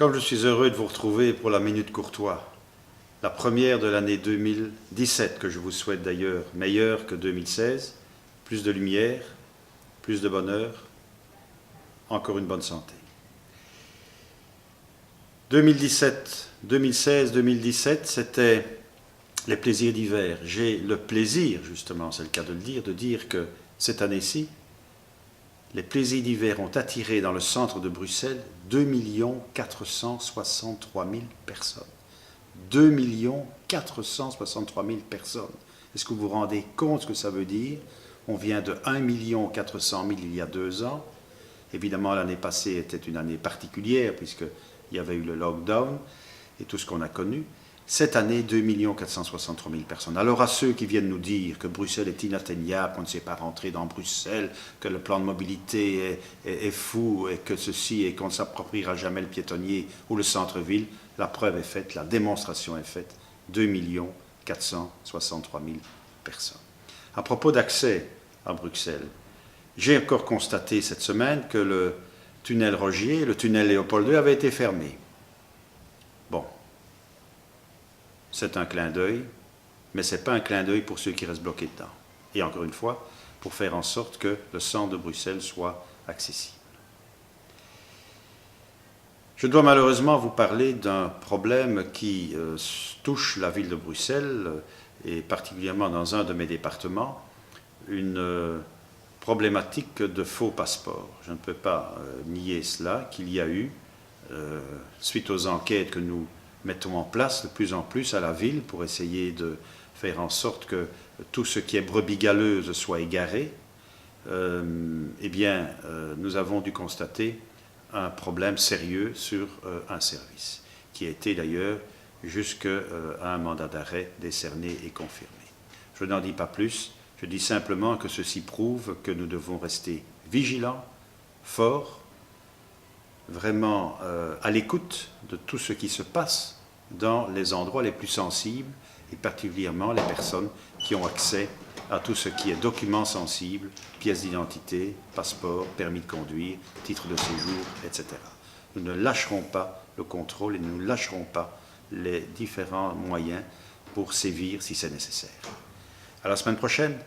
Comme je suis heureux de vous retrouver pour la Minute Courtois, la première de l'année 2017, que je vous souhaite d'ailleurs meilleure que 2016, plus de lumière, plus de bonheur, encore une bonne santé. 2017, 2016, 2017, c'était les plaisirs d'hiver. J'ai le plaisir, justement, c'est le cas de le dire, de dire que cette année-ci, les plaisirs d'hiver ont attiré dans le centre de Bruxelles 2 463 000 personnes. 2 463 000 personnes. Est-ce que vous vous rendez compte ce que ça veut dire? On vient de 1 400 000 il y a 2 ans. Évidemment, l'année passée était une année particulière puisqu'il y avait eu le lockdown et tout ce qu'on a connu. Cette année, 2 463 000 personnes. Alors à ceux qui viennent nous dire que Bruxelles est inatteignable, qu'on ne sait pas rentrer dans Bruxelles, que le plan de mobilité est fou et que ceci et qu'on ne s'appropriera jamais le piétonnier ou le centre-ville, la preuve est faite, la démonstration est faite. 2 463 000 personnes. À propos d'accès à Bruxelles, j'ai encore constaté cette semaine que le tunnel Rogier, le tunnel Léopold II avait été fermé. Bon. C'est un clin d'œil, mais ce n'est pas un clin d'œil pour ceux qui restent bloqués dedans. Et encore une fois, pour faire en sorte que le centre de Bruxelles soit accessible. Je dois malheureusement vous parler d'un problème qui touche la ville de Bruxelles, et particulièrement dans un de mes départements, une problématique de faux passeports. Je ne peux pas nier cela, qu'il y a eu, suite aux enquêtes que nous mettons en place de plus en plus à la ville pour essayer de faire en sorte que tout ce qui est brebis galeuse soit égaré, nous avons dû constater un problème sérieux sur un service, qui a été d'ailleurs jusqu'à un mandat d'arrêt décerné et confirmé. Je n'en dis pas plus, je dis simplement que ceci prouve que nous devons rester vigilants, forts, vraiment à l'écoute de tout ce qui se passe dans les endroits les plus sensibles et particulièrement les personnes qui ont accès à tout ce qui est documents sensibles, pièces d'identité, passeport, permis de conduire, titre de séjour, etc. Nous ne lâcherons pas le contrôle et nous ne lâcherons pas les différents moyens pour sévir si c'est nécessaire. À la semaine prochaine.